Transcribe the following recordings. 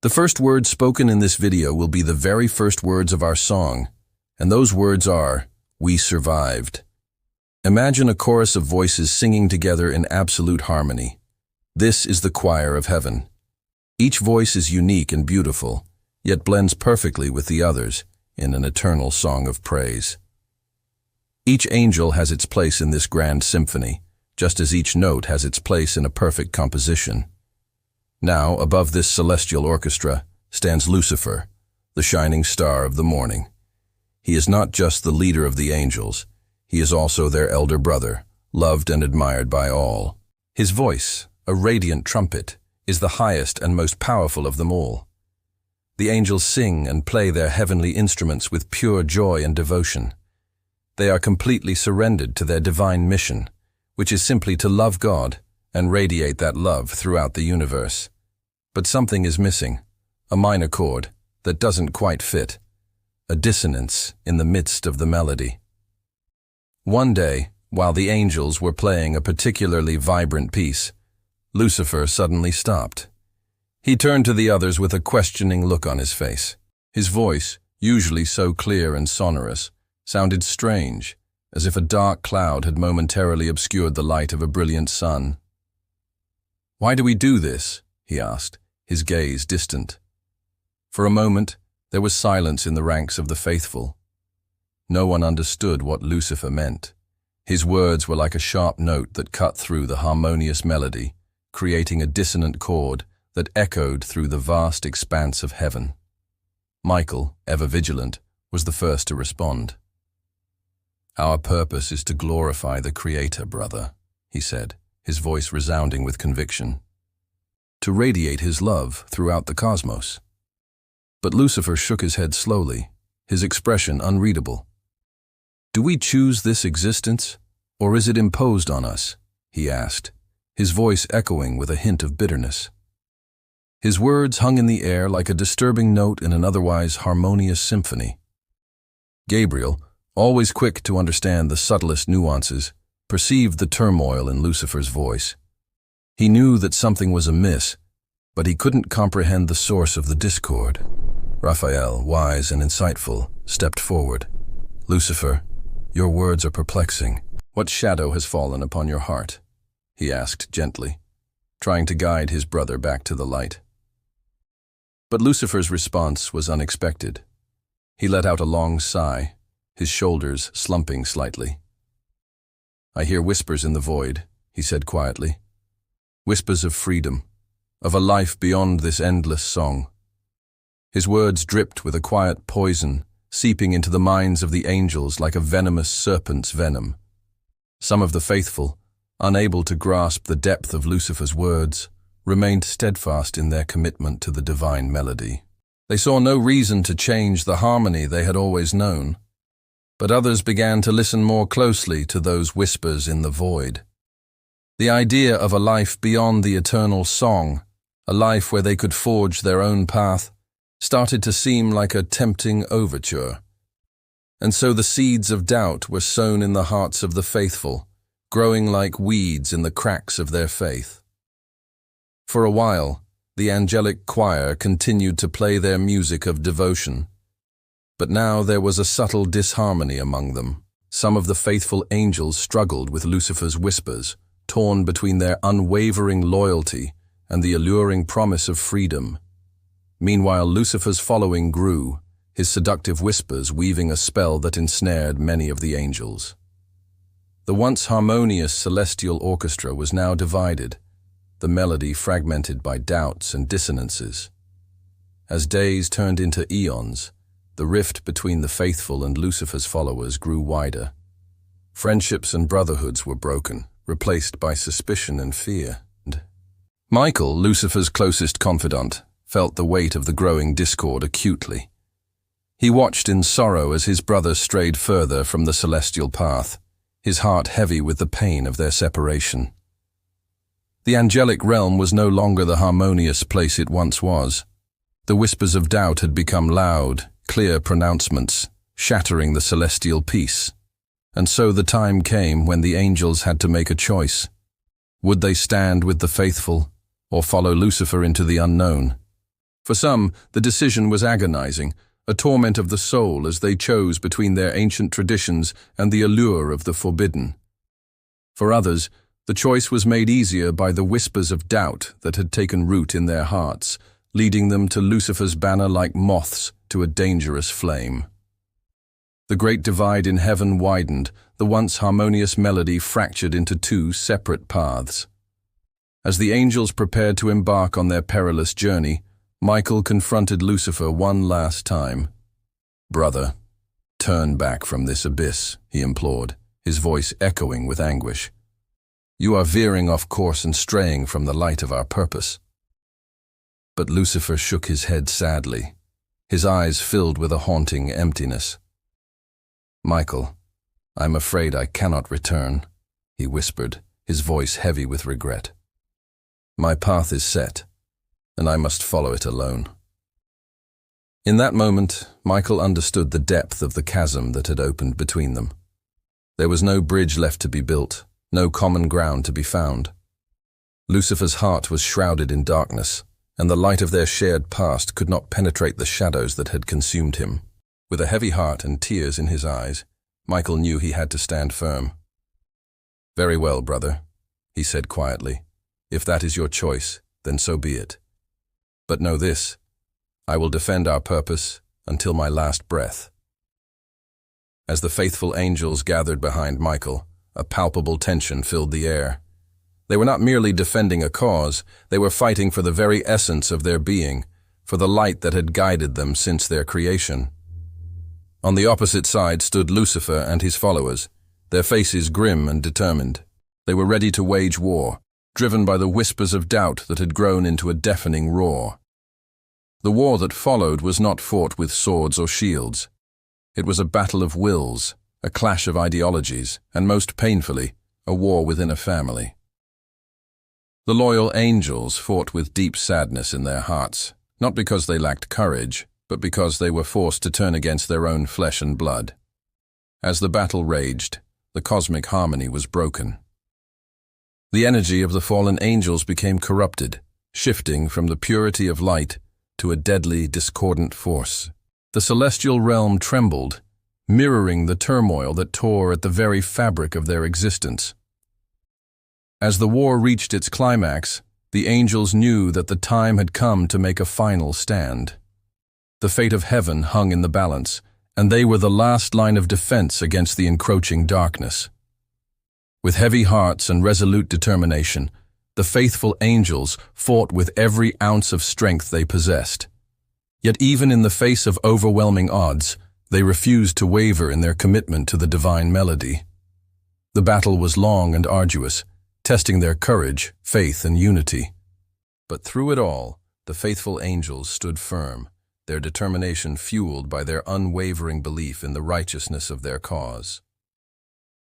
The first words spoken in this video will be the very first words of our song, and those words are, "We survived." Imagine a chorus of voices singing together in absolute harmony. This is the choir of heaven. Each voice is unique and beautiful, yet blends perfectly with the others in an eternal song of praise. Each angel has its place in this grand symphony, just as each note has its place in a perfect composition. Now, above this celestial orchestra, stands Lucifer, the shining star of the morning. He is not just the leader of the angels, he is also their elder brother, loved and admired by all. His voice, a radiant trumpet, is the highest and most powerful of them all. The angels sing and play their heavenly instruments with pure joy and devotion. They are completely surrendered to their divine mission, which is simply to love God and radiate that love throughout the universe. But something is missing, a minor chord that doesn't quite fit, a dissonance in the midst of the melody. One day, while the angels were playing a particularly vibrant piece, Lucifer suddenly stopped. He turned to the others with a questioning look on his face. His voice, usually so clear and sonorous, sounded strange, as if a dark cloud had momentarily obscured the light of a brilliant sun. "Why do we do this?" he asked, his gaze distant. For a moment, there was silence in the ranks of the faithful. No one understood what Lucifer meant. His words were like a sharp note that cut through the harmonious melody, creating a dissonant chord that echoed through the vast expanse of heaven. Michael, ever vigilant, was the first to respond. "Our purpose is to glorify the Creator, brother," he said, his voice resounding with conviction. "To radiate his love throughout the cosmos." But Lucifer shook his head slowly, his expression unreadable. "Do we choose this existence, or is it imposed on us?" he asked, his voice echoing with a hint of bitterness. His words hung in the air like a disturbing note in an otherwise harmonious symphony. Gabriel, always quick to understand the subtlest nuances, perceived the turmoil in Lucifer's voice. He knew that something was amiss, but he couldn't comprehend the source of the discord. Raphael, wise and insightful, stepped forward. "Lucifer, your words are perplexing. What shadow has fallen upon your heart?" he asked gently, trying to guide his brother back to the light. But Lucifer's response was unexpected. He let out a long sigh, his shoulders slumping slightly. "I hear whispers in the void," he said quietly. "Whispers of freedom, of a life beyond this endless song." His words dripped with a quiet poison, seeping into the minds of the angels like a venomous serpent's venom. Some of the faithful, unable to grasp the depth of Lucifer's words, remained steadfast in their commitment to the divine melody. They saw no reason to change the harmony they had always known, but others began to listen more closely to those whispers in the void. The idea of a life beyond the eternal song, a life where they could forge their own path, started to seem like a tempting overture. And so the seeds of doubt were sown in the hearts of the faithful, growing like weeds in the cracks of their faith. For a while, the angelic choir continued to play their music of devotion. But now there was a subtle disharmony among them. Some of the faithful angels struggled with Lucifer's whispers, torn between their unwavering loyalty and the alluring promise of freedom. Meanwhile, Lucifer's following grew, his seductive whispers weaving a spell that ensnared many of the angels. The once harmonious celestial orchestra was now divided, the melody fragmented by doubts and dissonances. As days turned into eons, the rift between the faithful and Lucifer's followers grew wider. Friendships and brotherhoods were broken, replaced by suspicion and fear. Michael, Lucifer's closest confidant, felt the weight of the growing discord acutely. He watched in sorrow as his brother strayed further from the celestial path, his heart heavy with the pain of their separation. The angelic realm was no longer the harmonious place it once was. The whispers of doubt had become loud, clear pronouncements, shattering the celestial peace. And so the time came when the angels had to make a choice. Would they stand with the faithful, or follow Lucifer into the unknown? For some, the decision was agonizing, a torment of the soul as they chose between their ancient traditions and the allure of the forbidden. For others, the choice was made easier by the whispers of doubt that had taken root in their hearts, leading them to Lucifer's banner like moths to a dangerous flame. The great divide in heaven widened, the once harmonious melody fractured into two separate paths. As the angels prepared to embark on their perilous journey, Michael confronted Lucifer one last time. "Brother, turn back from this abyss," he implored, his voice echoing with anguish. "You are veering off course and straying from the light of our purpose." But Lucifer shook his head sadly, his eyes filled with a haunting emptiness. "Michael, I'm afraid I cannot return," he whispered, his voice heavy with regret. "My path is set, and I must follow it alone." In that moment, Michael understood the depth of the chasm that had opened between them. There was no bridge left to be built, no common ground to be found. Lucifer's heart was shrouded in darkness, and the light of their shared past could not penetrate the shadows that had consumed him. With a heavy heart and tears in his eyes, Michael knew he had to stand firm. "Very well, brother," he said quietly. "If that is your choice, then so be it. But know this, I will defend our purpose until my last breath." As the faithful angels gathered behind Michael, a palpable tension filled the air. They were not merely defending a cause, they were fighting for the very essence of their being, for the light that had guided them since their creation. On the opposite side stood Lucifer and his followers, their faces grim and determined. They were ready to wage war, driven by the whispers of doubt that had grown into a deafening roar. The war that followed was not fought with swords or shields. It was a battle of wills, a clash of ideologies, and most painfully, a war within a family. The loyal angels fought with deep sadness in their hearts, not because they lacked courage, but because they were forced to turn against their own flesh and blood. As the battle raged, the cosmic harmony was broken. The energy of the fallen angels became corrupted, shifting from the purity of light to a deadly, discordant force. The celestial realm trembled, mirroring the turmoil that tore at the very fabric of their existence. As the war reached its climax, the angels knew that the time had come to make a final stand. The fate of heaven hung in the balance, and they were the last line of defense against the encroaching darkness. With heavy hearts and resolute determination, the faithful angels fought with every ounce of strength they possessed. Yet even in the face of overwhelming odds, they refused to waver in their commitment to the divine melody. The battle was long and arduous, testing their courage, faith, and unity. But through it all, the faithful angels stood firm, their determination fueled by their unwavering belief in the righteousness of their cause.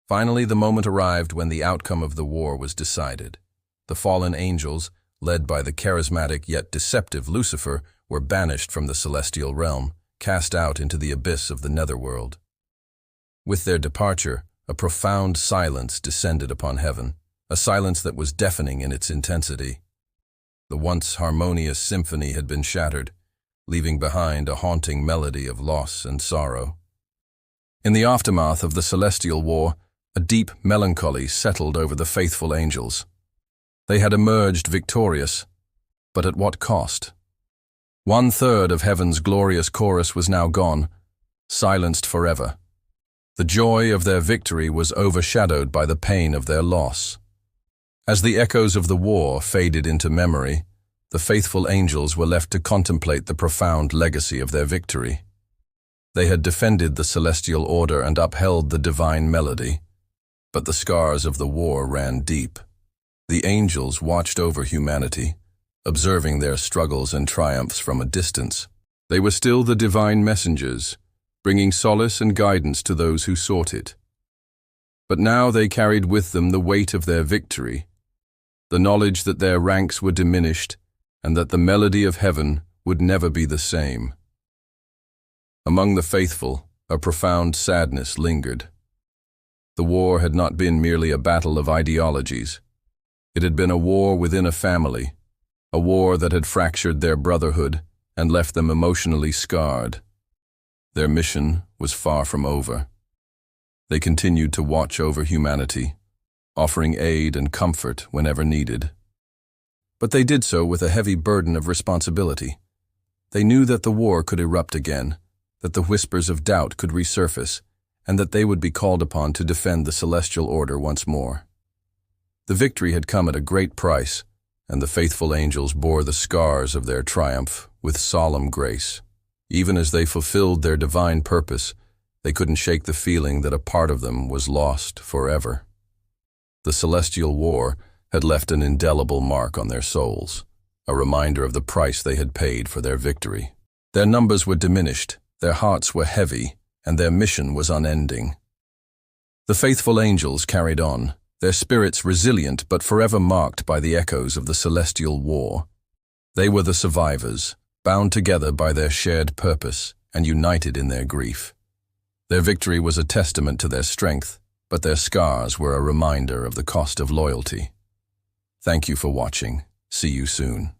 Finally, the moment arrived when the outcome of the war was decided. The fallen angels, led by the charismatic yet deceptive Lucifer, were banished from the celestial realm, cast out into the abyss of the netherworld. With their departure, a profound silence descended upon heaven, a silence that was deafening in its intensity. The once harmonious symphony had been shattered, leaving behind a haunting melody of loss and sorrow. In the aftermath of the celestial war, a deep melancholy settled over the faithful angels. They had emerged victorious, but at what cost? 1/3 of heaven's glorious chorus was now gone, silenced forever. The joy of their victory was overshadowed by the pain of their loss. As the echoes of the war faded into memory, the faithful angels were left to contemplate the profound legacy of their victory. They had defended the celestial order and upheld the divine melody, but the scars of the war ran deep. The angels watched over humanity, observing their struggles and triumphs from a distance. They were still the divine messengers, bringing solace and guidance to those who sought it. But now they carried with them the weight of their victory, the knowledge that their ranks were diminished and that the melody of heaven would never be the same. Among the faithful, a profound sadness lingered. The war had not been merely a battle of ideologies. It had been a war within a family, a war that had fractured their brotherhood and left them emotionally scarred. Their mission was far from over. They continued to watch over humanity, offering aid and comfort whenever needed. But they did so with a heavy burden of responsibility. They knew that the war could erupt again, that the whispers of doubt could resurface, and that they would be called upon to defend the celestial order once more. The victory had come at a great price, and the faithful angels bore the scars of their triumph with solemn grace. Even as they fulfilled their divine purpose, they couldn't shake the feeling that a part of them was lost forever. The celestial war had left an indelible mark on their souls, a reminder of the price they had paid for their victory. Their numbers were diminished, their hearts were heavy, and their mission was unending. The faithful angels carried on, their spirits resilient but forever marked by the echoes of the celestial war. They were the survivors, bound together by their shared purpose and united in their grief. Their victory was a testament to their strength, but their scars were a reminder of the cost of loyalty. Thank you for watching. See you soon.